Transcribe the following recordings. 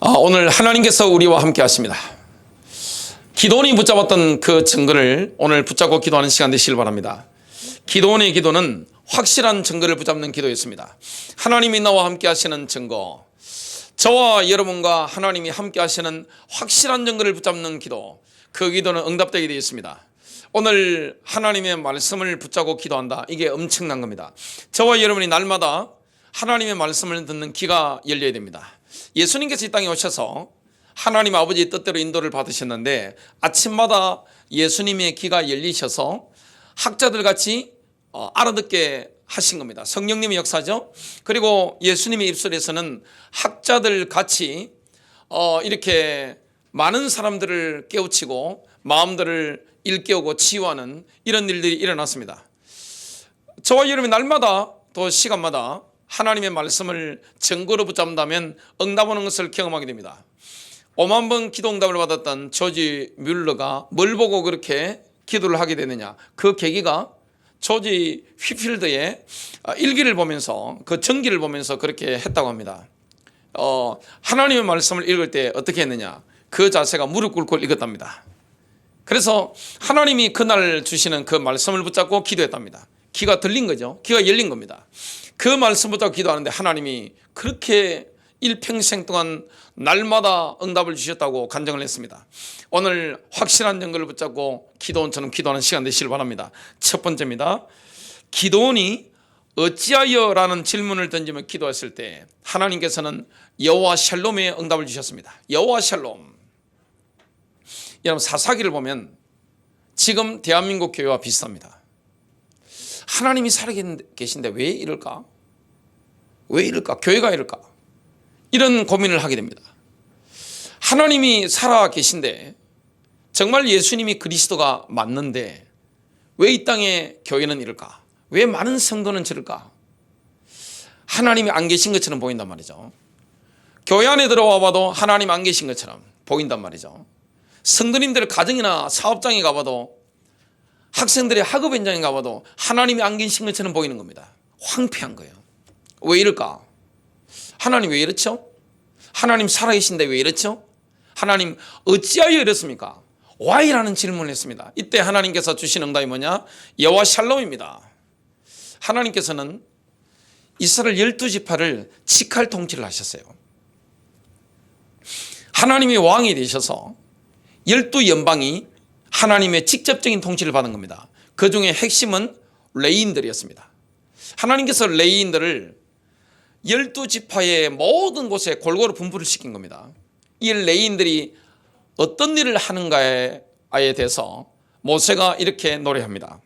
오늘 하나님께서 우리와 함께 하십니다. 기도원이 붙잡았던 그 증거를 오늘 붙잡고 기도하는 시간 되시길 바랍니다. 기도원의 기도는 확실한 증거를 붙잡는 기도였습니다. 하나님이 나와 함께 하시는 증거, 저와 여러분과 하나님이 함께 하시는 확실한 증거를 붙잡는 기도, 그 기도는 응답되게 되어 있습니다. 오늘 하나님의 말씀을 붙잡고 기도한다, 이게 엄청난 겁니다. 저와 여러분이 날마다 하나님의 말씀을 듣는 귀가 열려야 됩니다. 예수님께서 이 땅에 오셔서 하나님 아버지의 뜻대로 인도를 받으셨는데 아침마다 예수님의 귀가 열리셔서 학자들 같이 알아듣게 하신 겁니다. 성령님의 역사죠. 그리고 예수님의 입술에서는 학자들 같이 이렇게 많은 사람들을 깨우치고 마음들을 일깨우고 치유하는 이런 일들이 일어났습니다. 저와 여러분이 날마다 또 시간마다 하나님의 말씀을 증거로 붙잡는다면 응답 오는 것을 경험하게 됩니다. 5만 번 기도 응답을 받았던 조지 뮬러가 뭘 보고 그렇게 기도를 하게 되느냐, 그 계기가 조지 휘필드의 일기를 보면서, 그 전기를 보면서 그렇게 했다고 합니다. 하나님의 말씀을 읽을 때 어떻게 했느냐, 그 자세가 무릎 꿇고 읽었답니다. 그래서 하나님이 그날 주시는 그 말씀을 붙잡고 기도했답니다. 귀가 들린 거죠. 귀가 열린 겁니다. 그 말씀 붙잡고 기도하는데 하나님이 그렇게 일평생 동안 날마다 응답을 주셨다고 간증을 했습니다. 오늘 확실한 증거를 붙잡고 기도원처럼 기도하는 시간 되시길 바랍니다. 첫 번째입니다. 기도원이 어찌하여 라는 질문을 던지며 기도했을 때 하나님께서는 여호와 샬롬의 응답을 주셨습니다. 여호와 샬롬. 여러분, 사사기를 보면 지금 대한민국 교회와 비슷합니다. 하나님이 살아계신데 왜 이럴까? 왜 이럴까? 교회가 이럴까? 이런 고민을 하게 됩니다. 하나님이 살아계신데 정말 예수님이 그리스도가 맞는데 왜 이 땅에 교회는 이럴까? 왜 많은 성도는 저럴까? 하나님이 안 계신 것처럼 보인단 말이죠. 교회 안에 들어와 봐도 하나님 안 계신 것처럼 보인단 말이죠. 성도님들 가정이나 사업장에 가봐도, 학생들의 학업 현장에 가봐도 하나님이 안 계신 것처럼 보이는 겁니다. 황폐한 거예요. 왜 이럴까? 하나님 왜 이렇죠? 하나님 살아계신데 왜 이렇죠? 하나님 어찌하여 이렇습니까? Why라는 질문을 했습니다. 이때 하나님께서 주신 응답이 뭐냐? 여호와 샬롬입니다. 하나님께서는 이스라엘 12지파를 직할 통치를 하셨어요. 하나님이 왕이 되셔서 12연방이 하나님의 직접적인 통치를 받은 겁니다. 그 중에 핵심은 레위인들이었습니다. 하나님께서 레위인들을 12지파의 모든 곳에 골고루 분포를 시킨 겁니다. 이 레위인들이 어떤 일을 하는가에 대해서 모세가 이렇게 노래합니다.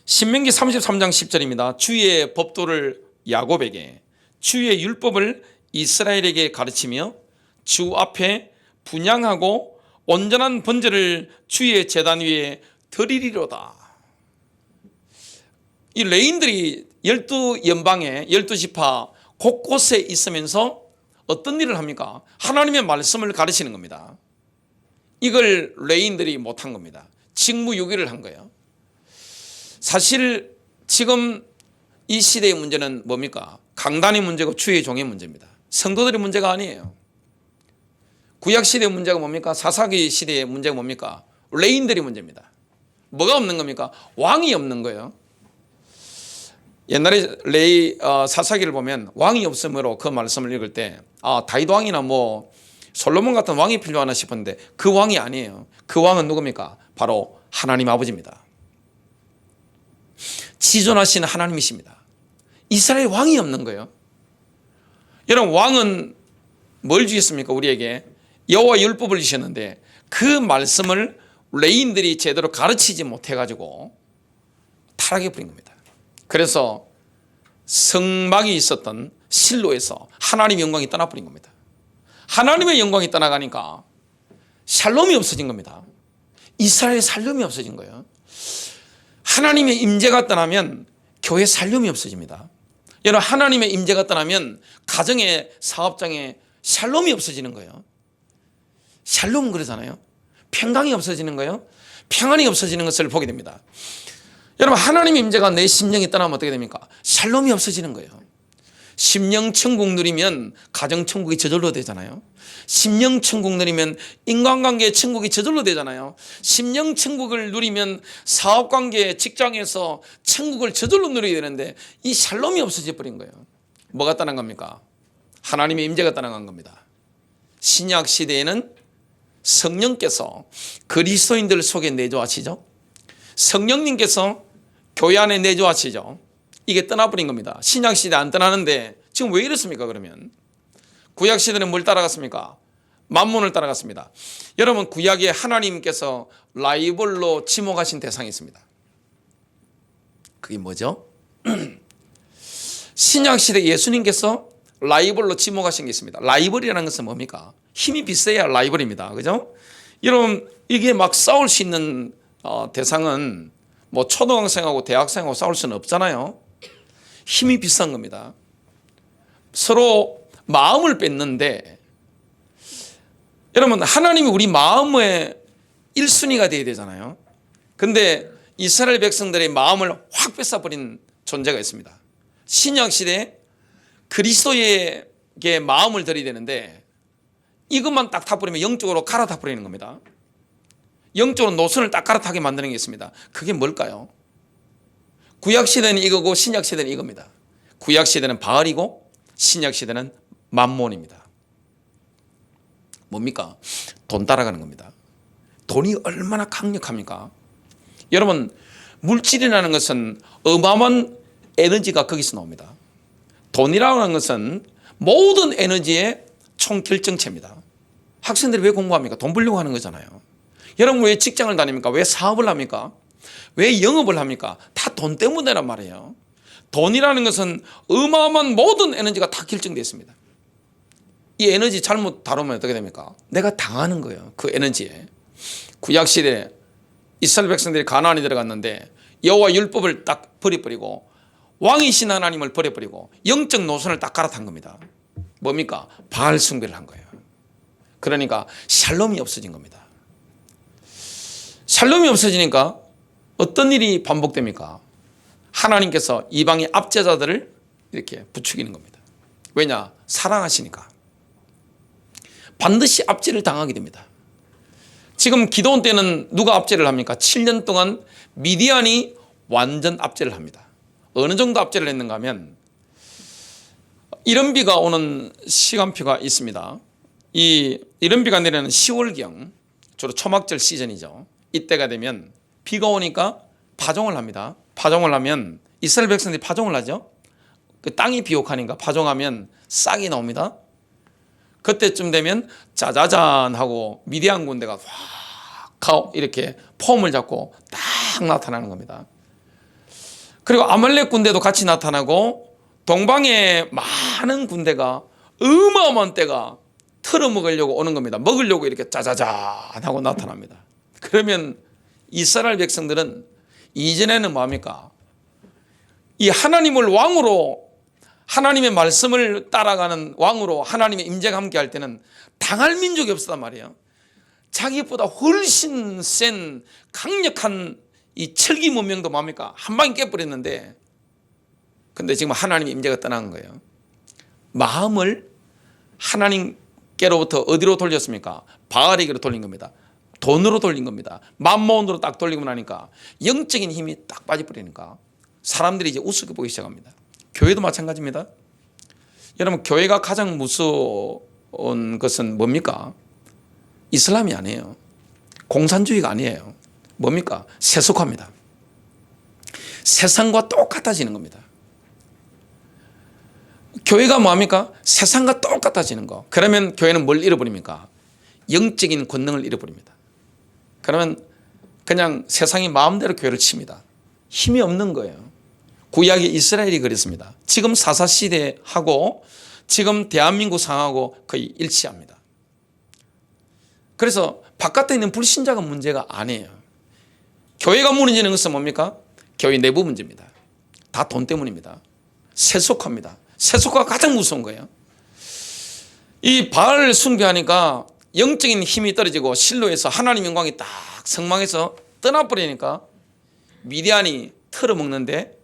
신명기 33장 10절입니다. 주의 법도를 야곱에게, 주의 율법을 이스라엘에게 가르치며 주 앞에 분향하고 온전한 번제를 주의 제단 위에 드리리로다. 이 레인들이 12연방에 12지파 곳곳에 있으면서 어떤 일을 합니까? 하나님의 말씀을 가르치는 겁니다. 이걸 레인들이 못한 겁니다. 직무유기를 한 거예요. 사실 지금 이 시대의 문제는 뭡니까? 강단의 문제고 주의 종의 문제입니다. 성도들의 문제가 아니에요. 구약시대의 문제가 뭡니까? 사사기 시대의 문제가 뭡니까? 레인들이 문제입니다. 뭐가 없는 겁니까? 왕이 없는 거예요. 옛날에 사사기를 보면 왕이 없으므로 그 말씀을 읽을 때 다윗 왕이나 솔로몬 같은 왕이 필요하나 싶었는데 그 왕이 아니에요. 그 왕은 누굽니까? 바로 하나님 아버지입니다. 지존하신 하나님이십니다. 이스라엘 왕이 없는 거예요. 여러분, 왕은 뭘 주셨습니까? 우리에게 여호와 율법을 주셨는데 그 말씀을 레인들이 제대로 가르치지 못해가지고 타락해 버린 겁니다. 그래서 성막이 있었던 실로에서 하나님의 영광이 떠나버린 겁니다. 하나님의 영광이 떠나가니까 샬롬이 없어진 겁니다. 이스라엘의 샬롬이 없어진 거예요. 하나님의 임재가 떠나면 교회 샬롬이 없어집니다. 여러분, 하나님의 임재가 떠나면 가정의 사업장에 샬롬이 없어지는 거예요. 샬롬은 그러잖아요. 평강이 없어지는 거예요. 평안이 없어지는 것을 보게 됩니다. 여러분, 하나님의 임재가 내 심령이 떠나면 어떻게 됩니까? 샬롬이 없어지는 거예요. 심령천국 누리면 가정천국이 저절로 되잖아요. 심령천국 누리면 인간관계 천국이 저절로 되잖아요. 심령천국을 누리면 사업관계 직장에서 천국을 저절로 누리게 되는데 이 샬롬이 없어져 버린 거예요. 뭐가 떠난 겁니까? 하나님의 임재가 떠나간 겁니다. 신약 시대에는 성령께서 그리스도인들 속에 내주하시죠. 성령님께서 교회 안에 내주하시죠. 이게 떠나버린 겁니다. 신약 시대 안 떠나는데 지금 왜 이렇습니까? 그러면 구약 시대는 뭘 따라갔습니까? 만몬을 따라갔습니다. 여러분, 구약에 하나님께서 라이벌로 지목하신 대상이 있습니다. 그게 뭐죠? 신약 시대 예수님께서 라이벌로 지목하신 게 있습니다. 라이벌이라는 것은 뭡니까? 힘이 비슷해야 라이벌입니다. 그죠? 여러분, 이게 막 싸울 수 있는 대상은 뭐 초등학생하고 대학생하고 싸울 수는 없잖아요. 힘이 비슷한 겁니다. 서로 마음을 뺏는데, 여러분, 하나님이 우리 마음의 1순위가 되어야 되잖아요. 근데 이스라엘 백성들의 마음을 확 뺏어버린 존재가 있습니다. 신약 시대에 그리스도에게 마음을 드려야 되는데 이것만 딱 타버리면 영적으로 갈아타버리는 겁니다. 영적으로 노선을 딱 갈아타게 만드는 게 있습니다. 그게 뭘까요? 구약 시대는 이거고 신약 시대는 이겁니다. 구약 시대는 바알이고 신약 시대는 만몬입니다. 뭡니까? 돈 따라가는 겁니다. 돈이 얼마나 강력합니까? 여러분, 물질이라는 것은 어마어마한 에너지가 거기서 나옵니다. 돈이라고 하는 것은 모든 에너지의 총결정체입니다. 학생들이 왜 공부합니까? 돈 벌려고 하는 거잖아요. 여러분, 왜 직장을 다닙니까? 왜 사업을 합니까? 왜 영업을 합니까? 다 돈 때문에란 말이에요. 돈이라는 것은 어마어마한 모든 에너지가 다 결정되어 있습니다. 이 에너지 잘못 다루면 어떻게 됩니까? 내가 당하는 거예요. 그 에너지에. 구약시대 이스라엘 백성들이 가나안에 들어갔는데 여호와 율법을 딱 버려버리고 왕이신 하나님을 버려버리고 영적 노선을 딱 갈아탄 겁니다. 뭡니까? 바알 숭배를 한 거예요. 그러니까 샬롬이 없어진 겁니다. 샬롬이 없어지니까 어떤 일이 반복됩니까? 하나님께서 이방의 압제자들을 이렇게 부추기는 겁니다. 왜냐? 사랑하시니까. 반드시 압제를 당하게 됩니다. 지금 기드온 때는 누가 압제를 합니까? 7년 동안 미디안이 완전 압제를 합니다. 어느 정도 압제를 했는가 하면 이른비가 오는 시간표가 있습니다. 이 이른비가 내리는 10월경, 주로 초막절 시즌이죠. 이때가 되면 비가 오니까 파종을 합니다. 파종을 하면 이스라엘 백성들이 파종을 하죠. 그 땅이 비옥하니까 파종하면 싹이 나옵니다. 그때쯤 되면 짜자잔 하고 미디안 군대가 확 이렇게 폼을 잡고 딱 나타나는 겁니다. 그리고 아말렉 군대도 같이 나타나고 동방의 많은 군대가 어마어마한 때가 털어먹으려고 오는 겁니다. 먹으려고 이렇게 짜자잔 하고 나타납니다. 그러면 이스라엘 백성들은 이전에는 뭡니까? 이 하나님을 왕으로, 하나님의 말씀을 따라가는 왕으로 하나님의 임재가 함께 할 때는 당할 민족이 없었단 말이에요. 자기보다 훨씬 센 강력한 이 철기 문명도 뭡니까? 한 방에 깨버렸는데, 근데 지금 하나님의 임재가 떠난 거예요. 마음을 하나님께로부터 어디로 돌렸습니까? 바알에게로 돌린 겁니다. 돈으로 돌린 겁니다. 만몬으로 딱 돌리고 나니까 영적인 힘이 딱 빠져버리니까 사람들이 이제 우습게 보기 시작합니다. 교회도 마찬가지입니다. 여러분, 교회가 가장 무서운 것은 뭡니까? 이슬람이 아니에요. 공산주의가 아니에요. 뭡니까? 세속화입니다. 세상과 똑같아지는 겁니다. 교회가 뭐합니까? 세상과 똑같아지는 거. 그러면 교회는 뭘 잃어버립니까? 영적인 권능을 잃어버립니다. 그러면 그냥 세상이 마음대로 교회를 칩니다. 힘이 없는 거예요. 구약의 이스라엘이 그랬습니다. 지금 사사시대하고 지금 대한민국 상황하고 거의 일치합니다. 그래서 바깥에 있는 불신자가 문제가 아니에요. 교회가 무너지는 것은 뭡니까? 교회 내부 문제입니다. 다 돈 때문입니다. 세속화입니다. 세속화가 가장 무서운 거예요. 이 바알 숭배하니까 영적인 힘이 떨어지고 실로에서 하나님 영광이 딱 성망에서 떠나버리니까 미디안이 털어먹는데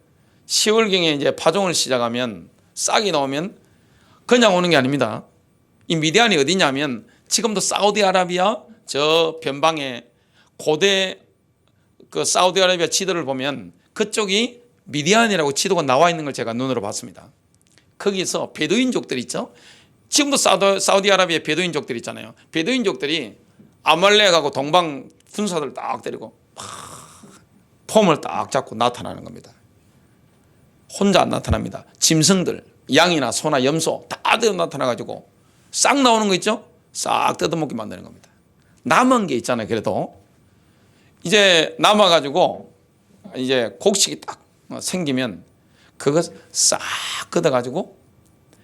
10월경에 이제 파종을 시작하면 싹이 나오면 그냥 오는 게 아닙니다. 이 미디안이 어디냐면 지금도 사우디아라비아 저 변방에 고대 그 사우디아라비아 지도를 보면 그쪽이 미디안이라고 지도가 나와 있는 걸 제가 눈으로 봤습니다. 거기서 베두인족들 있죠. 지금도 사우디아라비아 베두인족들 있잖아요. 베두인족들이 아말렉하고 동방 군사들 딱 데리고 폼을 딱 잡고 나타나는 겁니다. 혼자 안 나타납니다. 짐승들, 양이나 소나 염소 다 나타나가지고 싹 나오는 거 있죠? 싹 뜯어먹게 만드는 겁니다. 남은 게 있잖아요. 그래도 이제 남아가지고 이제 곡식이 딱 생기면 그거 싹 걷어가지고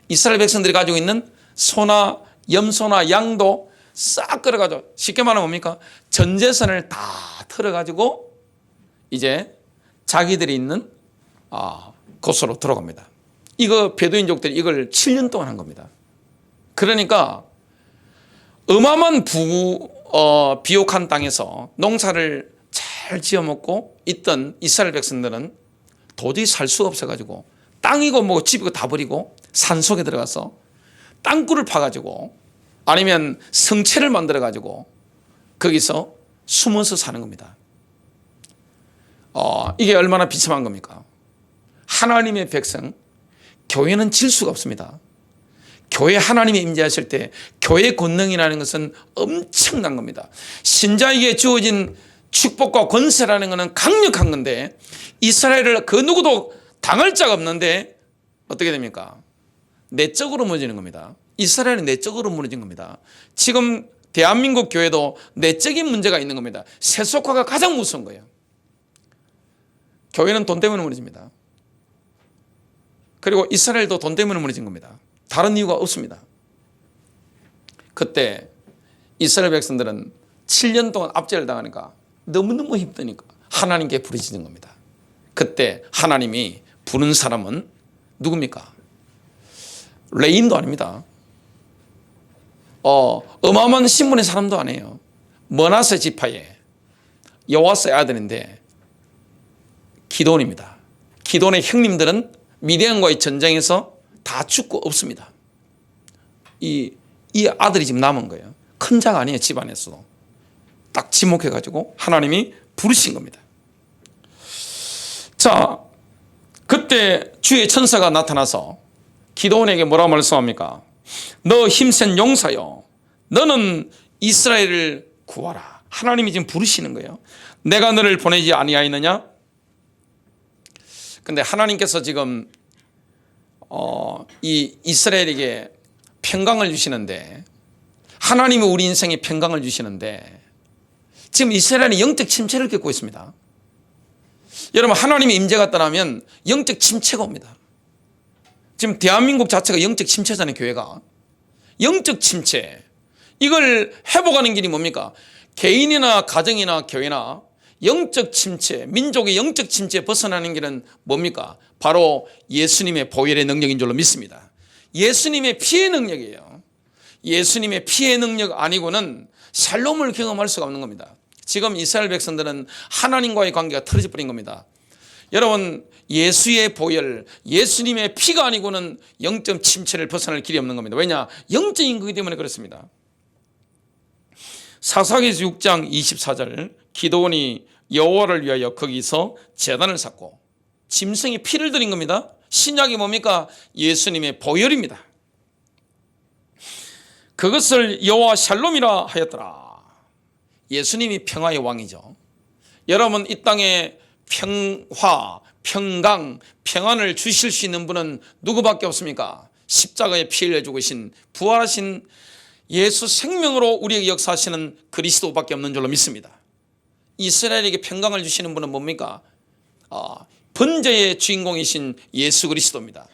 이스라엘 백성들이 가지고 있는 소나 염소나 양도 싹 끌어가지고 쉽게 말하면 뭡니까? 전재산을 다 털어가지고 이제 자기들이 있는 곳으로 들어갑니다. 이거 베두인족들이 이걸 7년 동안 한 겁니다. 그러니까 어마어마한 비옥한 땅에서 농사를 잘 지어먹고 있던 이스라엘 백성들은 도저히 살 수가 없어가지고 땅이고 뭐 집이고 다 버리고 산속에 들어가서 땅굴을 파가지고 아니면 성체를 만들어가지고 거기서 숨어서 사는 겁니다. 이게 얼마나 비참한 겁니까? 하나님의 백성, 교회는 질 수가 없습니다. 교회 하나님이 임재하실 때 교회 권능이라는 것은 엄청난 겁니다. 신자에게 주어진 축복과 권세라는 것은 강력한 건데 이스라엘을 그 누구도 당할 자가 없는데 어떻게 됩니까? 내적으로 무너지는 겁니다. 이스라엘은 내적으로 무너진 겁니다. 지금 대한민국 교회도 내적인 문제가 있는 겁니다. 세속화가 가장 무서운 거예요. 교회는 돈 때문에 무너집니다. 그리고 이스라엘도 돈 때문에 무너진 겁니다. 다른 이유가 없습니다. 그때 이스라엘 백성들은 7년 동안 압제를 당하니까 너무너무 힘드니까 하나님께 부르짖는 겁니다. 그때 하나님이 부른 사람은 누굽니까? 레인도 아닙니다. 어마어마한 신분의 사람도 아니에요. 머나세 지파의 여호와스의 아들인데 기돈입니다. 기돈의 형님들은 미디안과의 전쟁에서 다 죽고 없습니다. 이 아들이 지금 남은 거예요. 큰 자가 아니에요. 집안에서도. 딱 지목해가지고 하나님이 부르신 겁니다. 자, 그때 주의 천사가 나타나서 기도원에게 뭐라고 말씀합니까? 너 힘센 용사여, 너는 이스라엘을 구하라. 하나님이 지금 부르시는 거예요. 내가 너를 보내지 아니하였느냐? 근데 하나님께서 지금 이 이스라엘에게 평강을 주시는데, 하나님이 우리 인생에 평강을 주시는데 지금 이스라엘이 영적 침체를 겪고 있습니다. 여러분, 하나님의 임재가 떠나면 영적 침체가 옵니다. 지금 대한민국 자체가 영적 침체잖아요. 교회가 영적 침체, 이걸 회복하는 길이 뭡니까? 개인이나 가정이나 교회나 영적 침체, 민족의 영적 침체에 벗어나는 길은 뭡니까? 바로 예수님의 보혈의 능력인 줄로 믿습니다. 예수님의 피의 능력이에요. 예수님의 피의 능력 아니고는 샬롬을 경험할 수가 없는 겁니다. 지금 이스라엘 백성들은 하나님과의 관계가 틀어져 버린 겁니다. 여러분, 예수의 보혈, 예수님의 피가 아니고는 영적 침체를 벗어날 길이 없는 겁니다. 왜냐? 영적인 거기 때문에 그렇습니다. 사사기서 6장 24절, 기도원이 여호와를 위하여 거기서 제단을 쌓고 짐승의 피를 드린 겁니다. 신약이 뭡니까? 예수님의 보혈입니다. 그것을 여호와 샬롬이라 하였더라. 예수님이 평화의 왕이죠. 여러분, 이 땅에 평화, 평강, 평안을 주실 수 있는 분은 누구밖에 없습니까? 십자가에 피 흘려주고 계신 부활하신 예수 생명으로 우리에게 역사하시는 그리스도밖에 없는 줄로 믿습니다. 이스라엘에게 평강을 주시는 분은 뭡니까? 번제의 주인공이신 예수 그리스도입니다.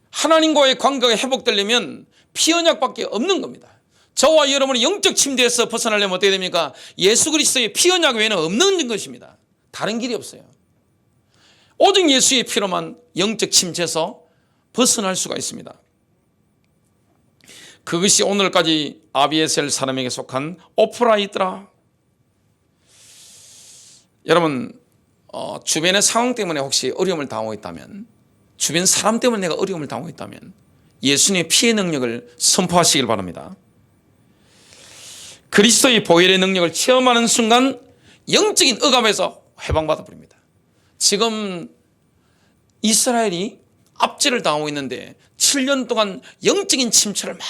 하나님과의 관계가 회복되려면 피 언약밖에 없는 겁니다. 저와 여러분이 영적 침대에서 벗어나려면 어떻게 됩니까? 예수 그리스도의 피 언약 외에는 없는 것입니다. 다른 길이 없어요. 오직 예수의 피로만 영적 침체에서 벗어날 수가 있습니다. 그것이 오늘까지 아비에셀 사람에게 속한 오프라이더라. 여러분, 주변의 상황 때문에 혹시 어려움을 당하고 있다면 주변 사람 때문에 내가 어려움을 당하고 있다면 예수님의 피의 능력을 선포하시길 바랍니다. 그리스도의 보혈의 능력을 체험하는 순간 영적인 억압에서 해방받아 버립니다. 지금 이스라엘이 압제를 당하고 있는데 7년 동안 영적인 침체를 막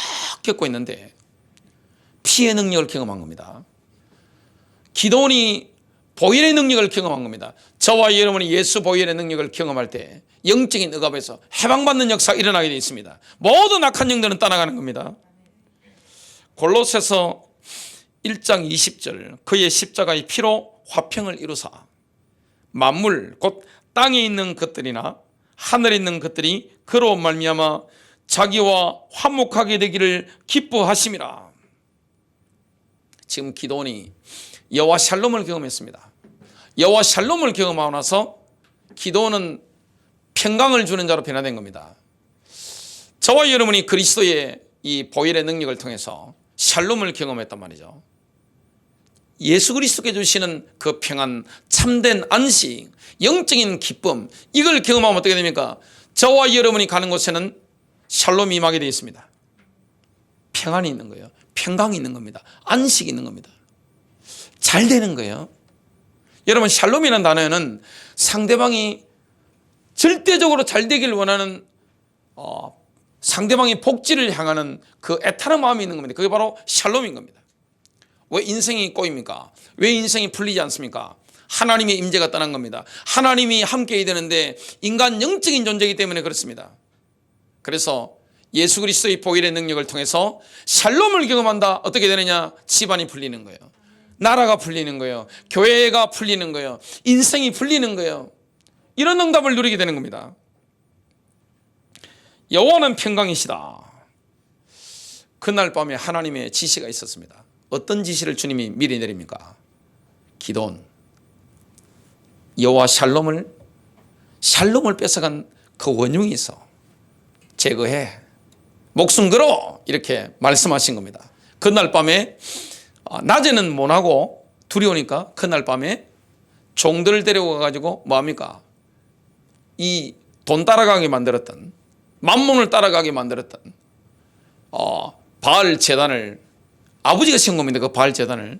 겪고 있는데 피의 능력을 경험한 겁니다. 기도원이 보혈의 능력을 경험한 겁니다. 저와 여러분이 예수 보혈의 능력을 경험할 때 영적인 억압에서 해방받는 역사가 일어나게 되어 있습니다. 모든 악한 영들은 떠나가는 겁니다. 골로새서 1장 20절 그의 십자가의 피로 화평을 이루사 만물 곧 땅에 있는 것들이나 하늘에 있는 것들이 그로 말미암아 자기와 화목하게 되기를 기뻐하심이라. 지금 기도원이 여호와 샬롬을 경험했습니다. 여호와 샬롬을 경험하고 나서 기도원은 평강을 주는 자로 변화된 겁니다. 저와 여러분이 그리스도의 이 보혈의 능력을 통해서 샬롬을 경험했단 말이죠. 예수 그리스도께 주시는 그 평안, 참된 안식, 영적인 기쁨, 이걸 경험하면 어떻게 됩니까? 저와 여러분이 가는 곳에는 샬롬이 임하게 되어 있습니다. 평안이 있는 거예요. 평강이 있는 겁니다. 안식이 있는 겁니다. 잘 되는 거예요. 여러분, 샬롬이라는 단어는 상대방이 절대적으로 잘 되기를 원하는 상대방의 복지를 향하는 그 애타는 마음이 있는 겁니다. 그게 바로 샬롬인 겁니다. 왜 인생이 꼬입니까? 왜 인생이 풀리지 않습니까? 하나님의 임재가 떠난 겁니다. 하나님이 함께해야 되는데 인간 영적인 존재이기 때문에 그렇습니다. 그래서 예수 그리스도의 보혈의 능력을 통해서 샬롬을 경험한다. 어떻게 되느냐? 집안이 풀리는 거예요. 나라가 풀리는 거예요. 교회가 풀리는 거예요. 인생이 풀리는 거예요. 이런 응답을 누리게 되는 겁니다. 여호와는 평강이시다. 그날 밤에 하나님의 지시가 있었습니다. 어떤 지시를 주님이 미리 내립니까? 기도원 여호와 샬롬을 뺏어간 그 원흉이 있어. 제거해. 목숨 걸어. 이렇게 말씀하신 겁니다. 그날 밤에 낮에는 못하고 두려우니까 그날 밤에 종들을 데려가 가지고 뭐합니까? 이 돈 따라가게 만들었던 만몬을 따라가게 만들었던 바알 제단을 아버지가 세운 겁니다. 그 바알 제단을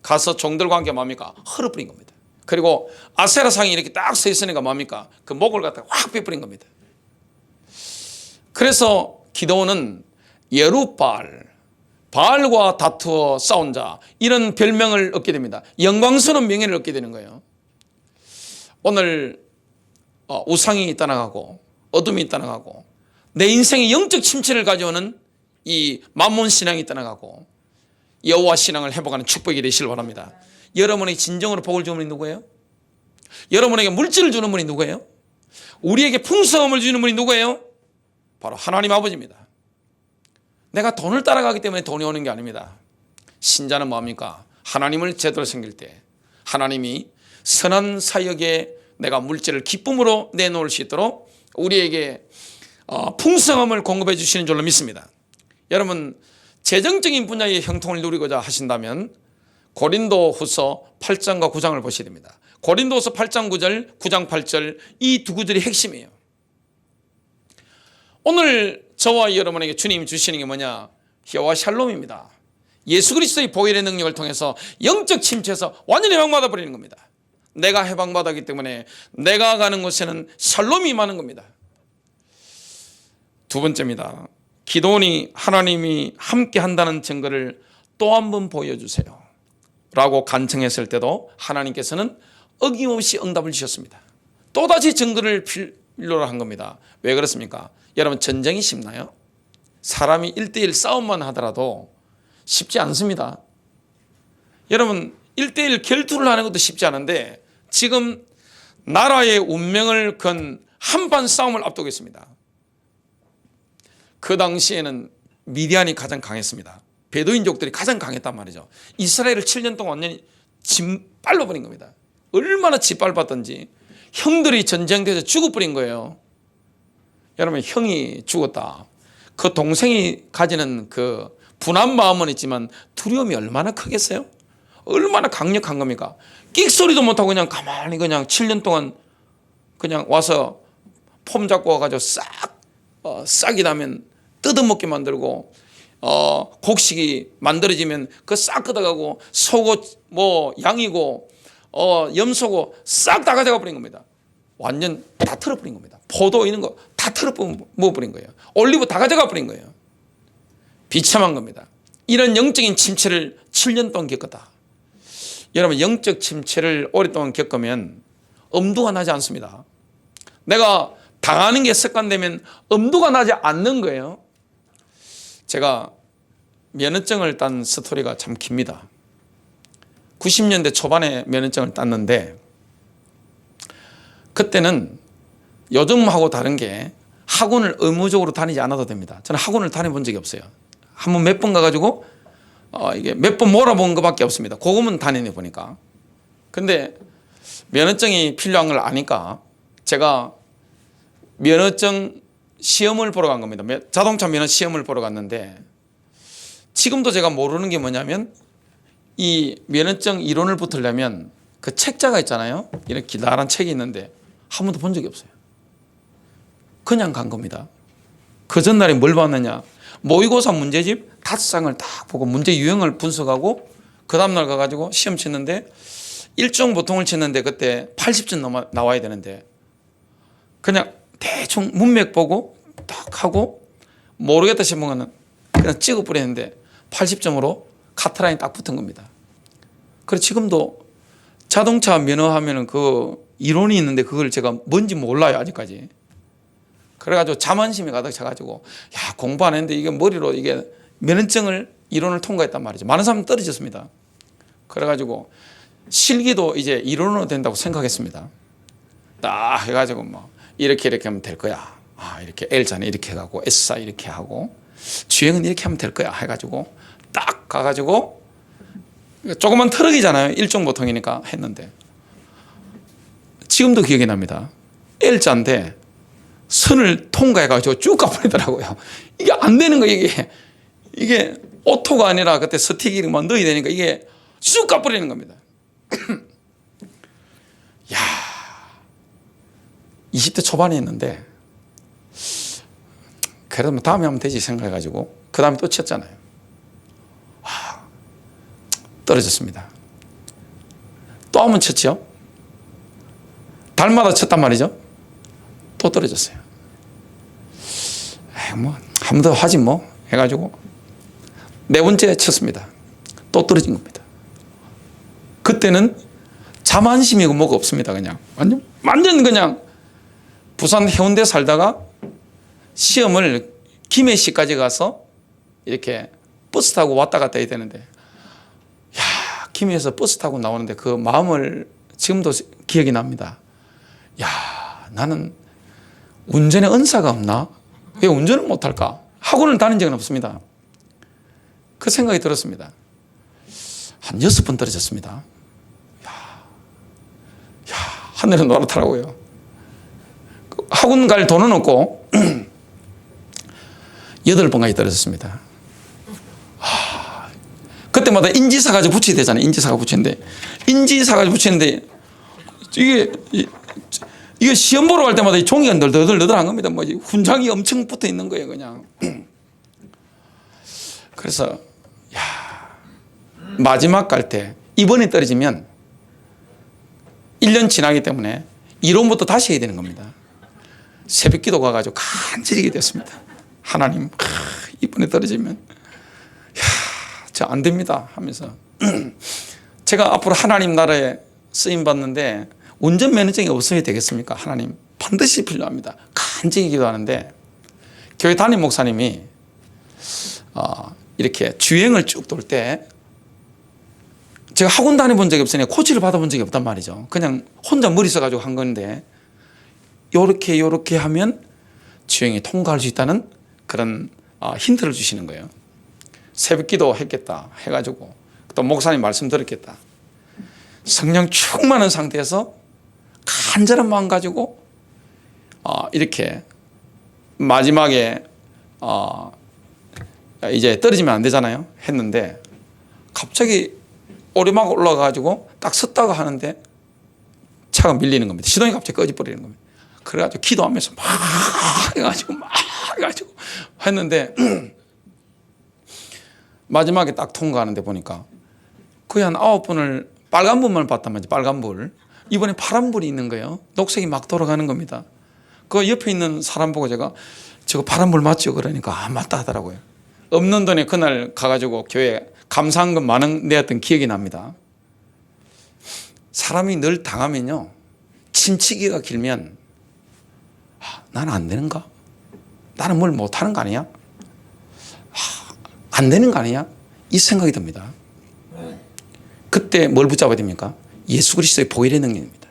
가서 종들과 함께 뭡니까? 헐어버린 겁니다. 그리고 아세라 상이 이렇게 딱 서 있으니까 뭡니까? 그 목을 갖다가 확 빼버린 겁니다. 그래서 기도원은 예루바알, 바알과 다투어 싸운 자, 이런 별명을 얻게 됩니다. 영광스러운 명예를 얻게 되는 거예요. 오늘 우상이 떠나가고 어둠이 떠나가고 내 인생의 영적 침체를 가져오는 이 만몬 신앙이 떠나가고 여호와 신앙을 회복하는 축복이 되시길 바랍니다. 여러분에게 진정으로 복을 주는 분이 누구예요? 여러분에게 물질을 주는 분이 누구예요? 우리에게 풍성함을 주는 분이 누구예요? 바로 하나님 아버지입니다. 내가 돈을 따라가기 때문에 돈이 오는 게 아닙니다. 신자는 뭐합니까? 하나님을 제대로 섬길 때 하나님이 선한 사역에 내가 물질을 기쁨으로 내놓을 수 있도록 우리에게 풍성함을 공급해 주시는 줄로 믿습니다. 여러분, 재정적인 분야의 형통을 누리고자 하신다면 고린도 후서 8장과 9장을 보셔야 됩니다. 고린도 후서 8장 9절, 9장 8절, 이 두 구절이 핵심이에요. 오늘 저와 여러분에게 주님이 주시는 게 뭐냐? 여호와 샬롬입니다. 예수 그리스도의 보혈의 능력을 통해서 영적 침체에서 완전히 해방받아 버리는 겁니다. 내가 해방받았기 때문에 내가 가는 곳에는 샬롬이 임하는 겁니다. 두 번째입니다. 기도원이 하나님이 함께 한다는 증거를 또 한 번 보여주세요 라고 간청했을 때도 하나님께서는 어김없이 응답을 주셨습니다. 또다시 증거를 필요로 한 겁니다. 왜 그렇습니까? 여러분, 전쟁이 쉽나요? 사람이 1대1 싸움만 하더라도 쉽지 않습니다. 여러분, 1대1 결투를 하는 것도 쉽지 않은데 지금 나라의 운명을 건 한판 싸움을 앞두고 있습니다. 그 당시에는 미디안이 가장 강했습니다. 베두인족들이 가장 강했단 말이죠. 이스라엘을 7년 동안 완전히 짓밟아버린 겁니다. 얼마나 짓밟았던지 형들이 전쟁돼서 죽어버린 거예요. 여러분, 형이 죽었다. 그 동생이 가지는 그 분한 마음은 있지만 두려움이 얼마나 크겠어요? 얼마나 강력한 겁니까? 끽소리도 못하고 그냥 가만히 그냥 7년 동안 그냥 와서 폼 잡고 와가지고 싹이 나면 뜯어먹게 만들고, 곡식이 만들어지면 그 싹 걷어가고, 소고 뭐 양이고 염소고 싹 다 가져가 버린 겁니다. 완전 다 털어버린 겁니다. 포도 이런 거 다 털어먹어버린 거예요. 올리브 다 가져가 버린 거예요. 비참한 겁니다. 이런 영적인 침체를 7년 동안 겪었다. 여러분, 영적 침체를 오랫동안 겪으면 엄두가 나지 않습니다. 내가 당하는 게 습관되면 엄두가 나지 않는 거예요. 제가 면허증을 딴 스토리가 참 깁니다. 90년대 초반에 면허증을 땄는데, 그때는 요즘하고 다른 게 학원을 의무적으로 다니지 않아도 됩니다. 저는 학원을 다녀본 적이 없어요. 한번 몇 번 가가지고 이게 몇 번 몰아본 것밖에 없습니다. 그거만 다녀내 보니까. 근데 면허증이 필요한 걸 아니까 제가 면허증 시험을 보러 간 겁니다. 자동차 면허 시험을 보러 갔는데, 지금도 제가 모르는 게 뭐냐면, 이 면허증 이론을 붙으려면 그 책자가 있잖아요. 이렇게 기다란 책이 있는데 한 번도 본 적이 없어요. 그냥 간 겁니다. 그 전날에 뭘 봤느냐, 모의고사 문제집 5장을 딱 보고 문제 유형을 분석하고, 그 다음날 가가지고 시험 치는데, 일종 보통을 치는데 그때 80점 나와야 되는데, 그냥 대충 문맥 보고 딱 하고 모르겠다 싶으면 그냥 찍어버리는데 80점으로 카트라인 딱 붙은 겁니다. 그래서 지금도 자동차 면허하면은 그 이론이 있는데 그걸 제가 뭔지 몰라요, 아직까지. 그래가지고 자만심이 가득 차가지고, 야, 공부 안 했는데 이게 머리로 이게 면허증을 이론을 통과했단 말이죠. 많은 사람 떨어졌습니다. 그래가지고 실기도 이제 이론으로 된다고 생각했습니다. 딱 해가지고 뭐 이렇게 하면 될 거야. 이렇게 L자는 이렇게 해가고 S자 이렇게 하고 주행은 이렇게 하면 될 거야 해가지고 딱 가가지고, 조그만 트럭이잖아요. 일종 보통이니까 했는데, 지금도 기억이 납니다. L자인데 선을 통과해가지고 쭉 가버리더라고요. 이게 안 되는 거예요. 이게 오토가 아니라 그때 스틱을 막 넣어야 되니까 이게 쭉 가버리는 겁니다. 야, 20대 초반에 했는데, 그래도 뭐 다음에 하면 되지 생각해가지고 그 다음에 또 쳤잖아요. 떨어졌습니다. 또 한번 쳤죠. 달마다 쳤단 말이죠. 또 떨어졌어요. 뭐 한 번 더 하지 뭐 해가지고 4번째 쳤습니다. 또 떨어진 겁니다. 그때는 자만심이고 뭐가 없습니다. 그냥 완전 그냥 부산 해운대 살다가 시험을 김해시까지 가서 이렇게 버스 타고 왔다 갔다 해야 되는데, 야, 김해에서 버스 타고 나오는데 그 마음을 지금도 기억이 납니다. 야, 나는 운전에 은사가 없나? 왜 운전을 못할까? 학원을 다닌 적은 없습니다. 그 생각이 들었습니다. 한 6번 떨어졌습니다. 야, 하늘은 노랗더라고요. 학원 갈 돈은 없고 8번까지 떨어졌습니다. 그때마다 인지사 가지고 붙여야 되잖아요. 인지사가 붙이는데, 이게 시험 보러 갈 때마다 종이가 너덜너덜한 겁니다. 뭐 훈장이 엄청 붙어 있는 거예요, 그냥. 그래서 마지막 갈 때 이번에 떨어지면 1년 지나기 때문에 이론부터 다시 해야 되는 겁니다. 새벽 기도 가가지고 간절히 기도했습니다. 하나님, 이번에 떨어지면 저 안 됩니다 하면서 제가 앞으로 하나님 나라에 쓰임 받는데 운전면허증이 없어야 되겠습니까? 하나님, 반드시 필요합니다. 간절히 기도하는데, 교회 담임 목사님이 이렇게 주행을 쭉 돌 때, 제가 학원 다녀본 적이 없으니 코치를 받아본 적이 없단 말이죠. 그냥 혼자 머리 써가지고 한 건데, 요렇게 하면 주행이 통과할 수 있다는 그런 힌트를 주시는 거예요. 새벽 기도 했겠다 해가지고 또 목사님 말씀 들었겠다. 성령 충만한 상태에서 간절한 마음 가지고 이렇게 마지막에 이제 떨어지면 안 되잖아요 했는데, 갑자기 오르막 올라가가지고 딱 섰다가 하는데 차가 밀리는 겁니다. 시동이 갑자기 꺼져버리는 겁니다. 그래가지고 기도하면서 막 해가지고 했는데 마지막에 딱 통과하는데 보니까 거의 한 9분을 빨간불만 봤단 말이죠. 빨간불. 이번에 파란불이 있는 거예요. 녹색이 막 돌아가는 겁니다. 그 옆에 있는 사람 보고 제가 저거 파란불 맞죠? 그러니까 맞다 하더라고요. 없는 돈에 그날 가가지고 교회 감사한금 만원 내었던 기억이 납니다. 사람이 늘 당하면요, 침치기가 길면 나는 안 되는가? 나는 뭘 못하는 거 아니야? 안 되는 거 아니야? 이 생각이 듭니다. 그때 뭘 붙잡아야 됩니까? 예수 그리스도의 보혈의 능력입니다.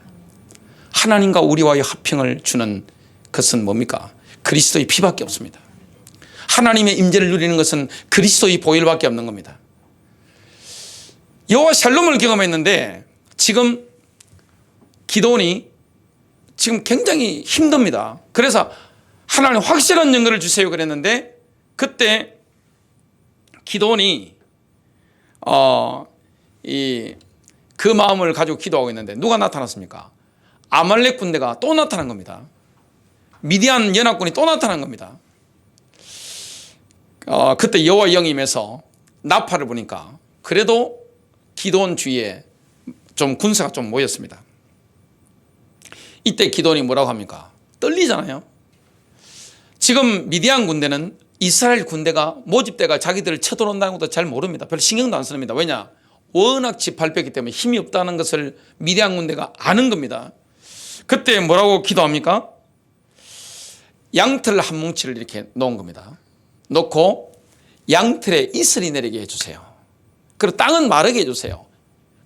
하나님과 우리와의 화평을 주는 것은 뭡니까? 그리스도의 피밖에 없습니다. 하나님의 임재를 누리는 것은 그리스도의 보혈밖에 없는 겁니다. 여호와 샬롬을 경험했는데 지금 기도원이 지금 굉장히 힘듭니다. 그래서 하나님 확실한 연결을 주세요 그랬는데 그때 기도원이 그 마음을 가지고 기도하고 있는데 누가 나타났습니까? 아말렉 군대가 또 나타난 겁니다. 미디안 연합군이 또 나타난 겁니다. 그때 여호와 영이 임해서 나팔을 보니까 그래도 기도원 주위에 좀 군사가 좀 모였습니다. 이때 기도원이 뭐라고 합니까? 떨리잖아요. 지금 미디안 군대는 이스라엘 군대가 모집대가 자기들을 쳐들어온다는 것도 잘 모릅니다. 별로 신경도 안 씁니다. 왜냐? 워낙 지팔배기 때문에 힘이 없다는 것을 미디안 군대가 아는 겁니다. 그때 뭐라고 기도합니까? 양털 한 뭉치를 이렇게 놓은 겁니다. 놓고 양털에 이슬이 내리게 해주세요. 그리고 땅은 마르게 해주세요.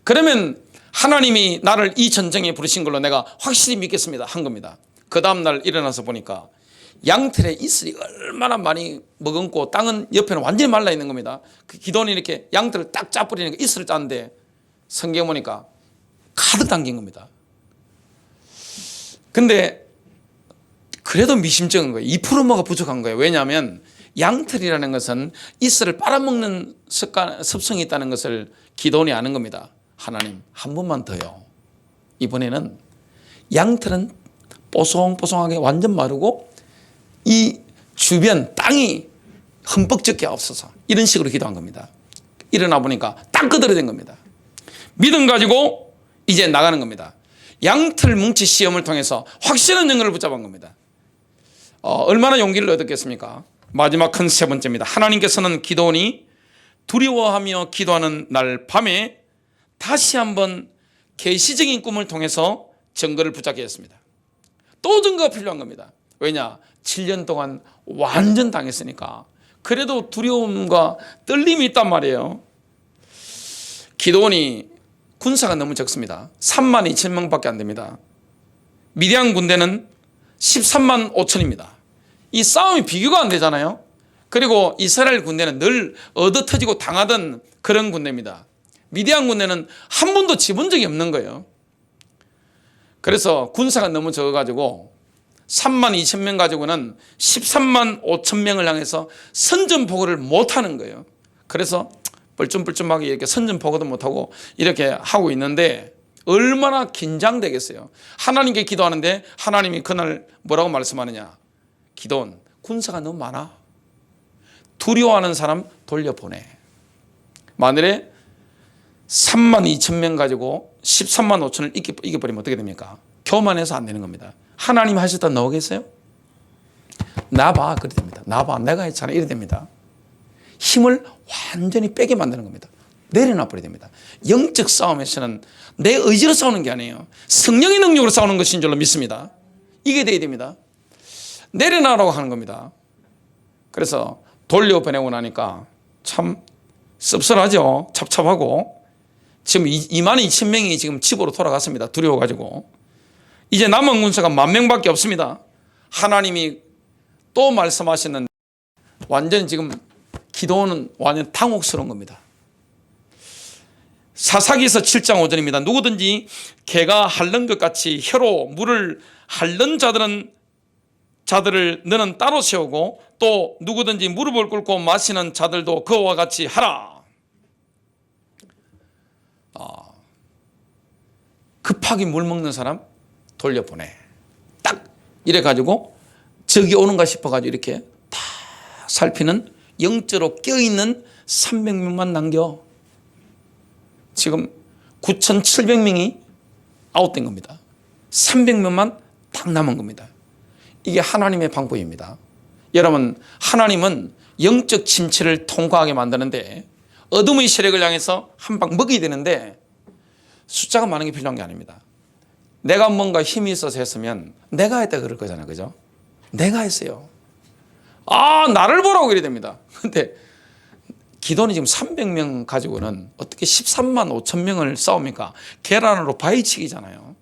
그러면 하나님이 나를 이 전쟁에 부르신 걸로 내가 확실히 믿겠습니다 한 겁니다. 그 다음날 일어나서 보니까 양털에 이슬이 얼마나 많이 머금고 땅은 옆에는 완전히 말라 있는 겁니다. 그 기도원이 이렇게 양털을 딱 짜뿌리니까 이슬을 짰는데 성경 보니까 가득 담긴 겁니다. 근데 그래도 미심쩍은 거예요. 2%가 부족한 거예요. 왜냐하면 양털이라는 것은 이슬을 빨아먹는 습성이 있다는 것을 기도원이 아는 겁니다. 하나님 한 번만 더요. 이번에는 양털은 뽀송뽀송하게 완전 마르고 이 주변 땅이 흠뻑 젖게 없어서 이런 식으로 기도한 겁니다. 일어나 보니까 딱 그대로 된 겁니다. 믿음 가지고 이제 나가는 겁니다. 양털 뭉치 시험을 통해서 확실한 영역을 붙잡은 겁니다. 얼마나 용기를 얻었겠습니까? 마지막 큰 세 번째입니다. 하나님께서는 기도원이 두려워하며 기도하는 날 밤에 다시 한번 계시적인 꿈을 통해서 증거를 붙잡게 했습니다. 또 증거가 필요한 겁니다. 왜냐? 7년 동안 완전 당했으니까. 그래도 두려움과 떨림이 있단 말이에요. 기도원이 군사가 너무 적습니다. 3만 2천 명밖에 안 됩니다. 미디안 군대는 13만 5천입니다. 이 싸움이 비교가 안 되잖아요. 그리고 이스라엘 군대는 늘 얻어터지고 당하던 그런 군대입니다. 미디안 군대는 한 번도 지본 적이 없는 거예요. 그래서 군사가 너무 적어가지고 3만 2천 명 가지고는 13만 5천 명을 향해서 선전포고를 못하는 거예요. 그래서 뻘쭘뻘쭘하게 이렇게 선전포고도 못하고 이렇게 하고 있는데 얼마나 긴장되겠어요. 하나님께 기도하는데 하나님이 그날 뭐라고 말씀하느냐? 기도원, 군사가 너무 많아. 두려워하는 사람 돌려보내. 만일에 3만 2천 명 가지고 13만 5천을 이겨버리면 어떻게 됩니까? 교만해서 안 되는 겁니다. 하나님 하셨다 나오겠어요? 나봐 그래 됩니다. 나봐 내가 했잖아 이래 됩니다. 힘을 완전히 빼게 만드는 겁니다. 내려놔 버려야 됩니다. 영적 싸움에서는 내 의지로 싸우는 게 아니에요. 성령의 능력으로 싸우는 것인 줄로 믿습니다. 이게 돼야 됩니다. 내려놔라고 하는 겁니다. 그래서 돌려보내고 나니까 참 씁쓸하죠. 찹찹하고 지금 2만 2천 명이 지금 집으로 돌아갔습니다. 두려워가지고 이제 남은 군사가 10,000명밖에 없습니다. 하나님이 또 말씀하시는 완전 지금 기도는 완전 당혹스러운 겁니다. 사사기서 7장 5절입니다. 누구든지 개가 핥는 것 같이 혀로 물을 핥는 자들을 너는 따로 세우고 또 누구든지 무릎을 꿇고 마시는 자들도 그와 같이 하라. 급하게 물 먹는 사람 돌려보내. 딱 이래가지고 적이 오는가 싶어가지고 이렇게 다 살피는 영적으로 껴있는 300명만 남겨 지금 9,700명이 아웃된 겁니다. 300명만 딱 남은 겁니다. 이게 하나님의 방법입니다. 여러분, 하나님은 영적 침체를 통과하게 만드는데 어둠의 세력을 향해서 한 방 먹여야 되는데 숫자가 많은 게 필요한 게 아닙니다. 내가 뭔가 힘이 있어서 했으면 내가 했다 그럴 거잖아요. 그죠? 내가 했어요. 나를 보라고 이래 됩니다. 근데 기도는 지금 300명 가지고는 어떻게 13만 5천 명을 싸웁니까? 계란으로 바위치기잖아요.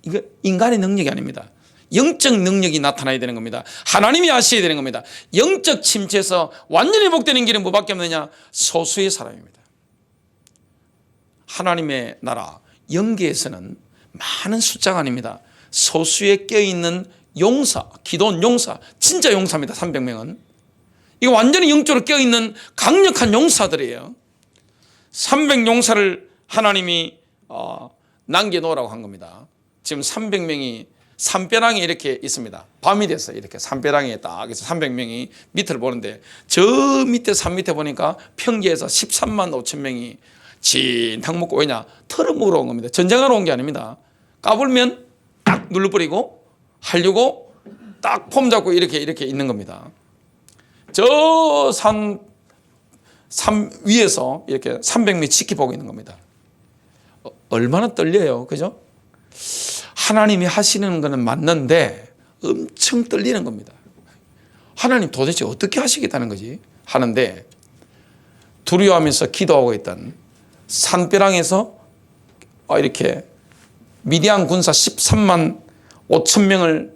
이거 인간의 능력이 아닙니다. 영적 능력이 나타나야 되는 겁니다. 하나님이 하셔야 되는 겁니다. 영적 침체에서 완전히 회복되는 길은 뭐밖에 없느냐? 소수의 사람입니다. 하나님의 나라 영계에서는 많은 숫자가 아닙니다. 소수에 껴있는 용사, 기도원 용사, 진짜 용사입니다. 300명은. 이거 완전히 영적으로 껴있는 강력한 용사들이에요. 300용사를 하나님이 남겨놓으라고 한 겁니다. 지금 300명이 산벼랑이 이렇게 있습니다. 밤이 됐어요. 이렇게 산벼랑이에 딱 해서 300명이 밑을 보는데 저 밑에 산 밑에 보니까 평지에서 13만 5천 명이 진탕 먹고, 왜냐? 털어먹으러 온 겁니다. 전쟁하러 온 게 아닙니다. 까불면 딱 눌러버리고 하려고 딱 폼 잡고 이렇게 있는 겁니다. 저 산 위에서 이렇게 300명이 지켜보고 있는 겁니다. 얼마나 떨려요. 그죠? 하나님이 하시는 거는 맞는데 엄청 떨리는 겁니다. 하나님 도대체 어떻게 하시겠다는 거지? 하는데 두려워하면서 기도하고 있던 산벼랑에서 이렇게 미디안 군사 13만 5천 명을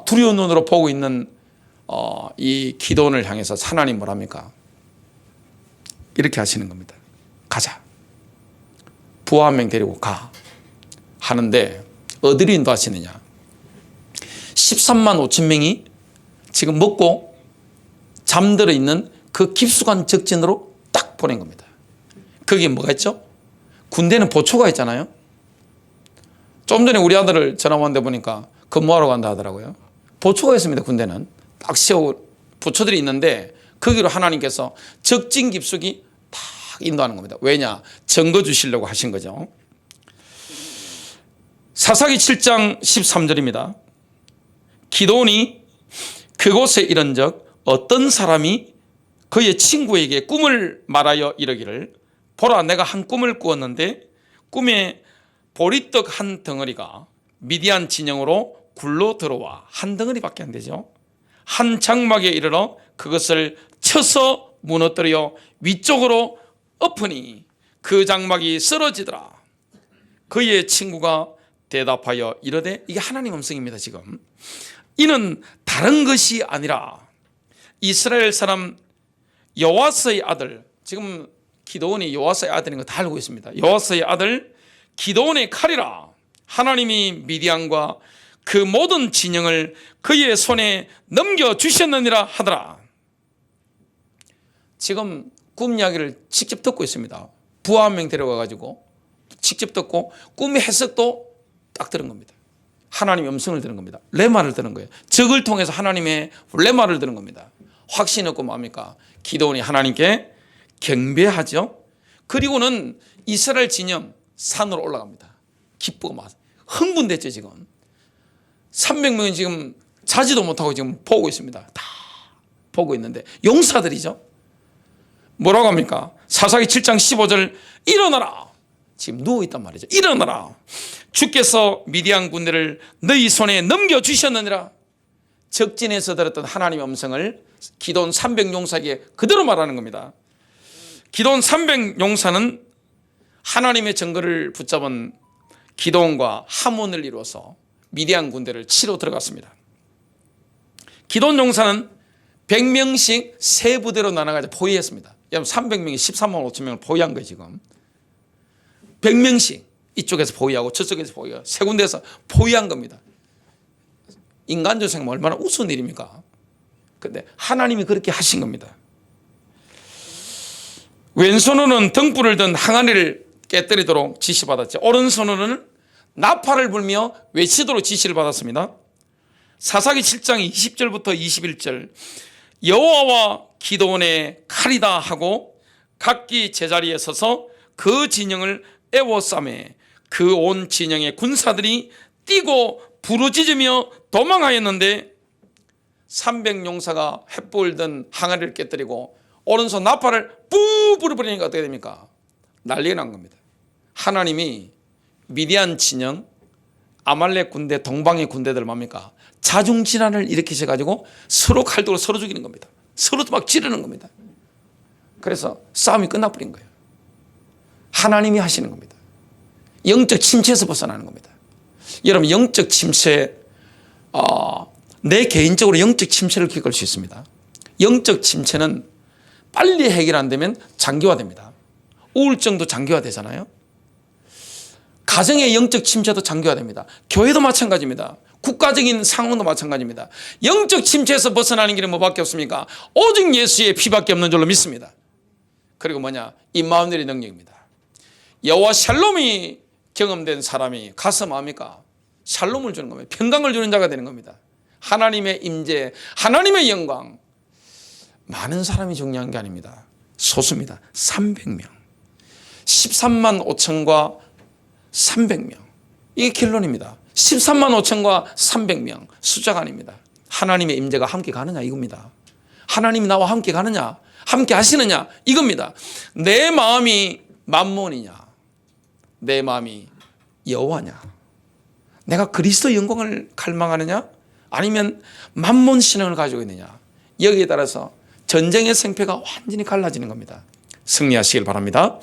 두려운 눈으로 보고 있는 이 기도원을 향해서 하나님 뭐랍니까? 이렇게 하시는 겁니다. 가자. 부하 한 명 데리고 가. 하는데 어디로 인도하시느냐? 13만 5천 명이 지금 먹고 잠들어 있는 그 깊숙한 적진으로 딱 보낸 겁니다. 거기에 뭐가 있죠? 군대는 보초가 있잖아요. 좀 전에 우리 아들을 전화 왔는데 보니까 근무하러 간다 하더라고요. 보초가 있습니다. 군대는 딱 세우고 보초들이 있는데 거기로 하나님께서 적진 깊숙이 딱 인도하는 겁니다. 왜냐? 증거 주시려고 하신 거죠. 사사기 7장 13절입니다. 기도원이 그곳에 이른적 어떤 사람이 그의 친구에게 꿈을 말하여 이르기를, 보라, 내가 한 꿈을 꾸었는데 꿈에 보리떡 한 덩어리가 미디안 진영으로 굴러 들어와. 한 덩어리밖에 안 되죠. 한 장막에 이르러 그것을 쳐서 무너뜨려 위쪽으로 엎으니 그 장막이 쓰러지더라. 그의 친구가 대답하여 이르되, 이게 하나님 음성입니다. 지금 이는 다른 것이 아니라 이스라엘 사람 요아스의 아들, 지금 기도원이 요아스의 아들인 거 다 알고 있습니다. 요아스의 아들 기도원의 칼이라. 하나님이 미디안과 그 모든 진영을 그의 손에 넘겨주셨느니라 하더라. 지금 꿈 이야기를 직접 듣고 있습니다. 부하 한 명 데려가가지고 직접 듣고 꿈의 해석도 딱 들은 겁니다. 하나님의 음성을 들은 겁니다. 레마를 들은 거예요. 적을 통해서 하나님의 레마를 들은 겁니다. 확신 없고 뭡니까? 기도원이 하나님께 경배하죠. 그리고는 이스라엘 진영 산으로 올라갑니다. 기쁘고 막 흥분됐죠. 지금 300명이 지금 자지도 못하고 지금 보고 있습니다. 다 보고 있는데 용사들이죠. 뭐라고 합니까? 사사기 7장 15절, 일어나라. 지금 누워있단 말이죠. 일어나라. 주께서 미디안 군대를 너희 손에 넘겨주셨느니라. 적진에서 들었던 하나님의 음성을 기도원 300용사에게 그대로 말하는 겁니다. 기도원 300용사는 하나님의 증거를 붙잡은 기도원과 함원을 이루어서 미디안 군대를 치러 들어갔습니다. 기도원 용사는 100명씩 세 부대로 나눠가지고 포위했습니다. 여러분 300명이 13만 5천 명을 포위한 거예요. 지금 100명씩 이쪽에서 포위하고 저쪽에서 포위하고 세 군데에서 포위한 겁니다. 인간적으로 생각하면 얼마나 우스운 일입니까? 그런데 하나님이 그렇게 하신 겁니다. 왼손으로는 등불을 든 항아리를 깨뜨리도록 지시받았죠. 오른손으로는 나팔을 불며 외치도록 지시를 받았습니다. 사사기 7장 20절부터 21절 여호와와 기드온의 칼이다 하고 각기 제자리에 서서 그 진영을 에워싸매 그 온 진영의 군사들이 뛰고 부르짖으며 도망하였는데 300용사가 횃불 든 항아리를 깨뜨리고 오른손 나팔을 뿌 불어버리니까 어떻게 됩니까? 난리가 난 겁니다. 하나님이 미디안 진영, 아말렉 군대, 동방의 군대들 뭡니까? 자중질환을 일으키셔가지고 서로 칼도로 서로 죽이는 겁니다. 서로 막 찌르는 겁니다. 그래서 싸움이 끝나버린 거예요. 하나님이 하시는 겁니다. 영적 침체에서 벗어나는 겁니다. 여러분, 영적 침체, 내 개인적으로 영적 침체를 겪을 수 있습니다. 영적 침체는 빨리 해결 안 되면 장기화됩니다. 우울증도 장기화되잖아요. 가정의 영적 침체도 장기화됩니다. 교회도 마찬가지입니다. 국가적인 상황도 마찬가지입니다. 영적 침체에서 벗어나는 길은 뭐밖에 없습니까? 오직 예수의 피밖에 없는 줄로 믿습니다. 그리고 뭐냐? 임마누엘의 능력입니다. 여호와 샬롬이 경험된 사람이 가서 뭐합니까? 샬롬을 주는 겁니다. 평강을 주는 자가 되는 겁니다. 하나님의 임재, 하나님의 영광. 많은 사람이 중요한 게 아닙니다. 소수입니다. 300명. 13만 5천과 300명. 이게 결론입니다. 13만 5천과 300명. 숫자가 아닙니다. 하나님의 임재가 함께 가느냐 이겁니다. 하나님이 나와 함께 가느냐, 함께 하시느냐 이겁니다. 내 마음이 만몬이냐, 내 마음이 여호와냐, 내가 그리스도의 영광을 갈망하느냐 아니면 만몬 신앙을 가지고 있느냐, 여기에 따라서 전쟁의 생패가 완전히 갈라지는 겁니다. 승리하시길 바랍니다.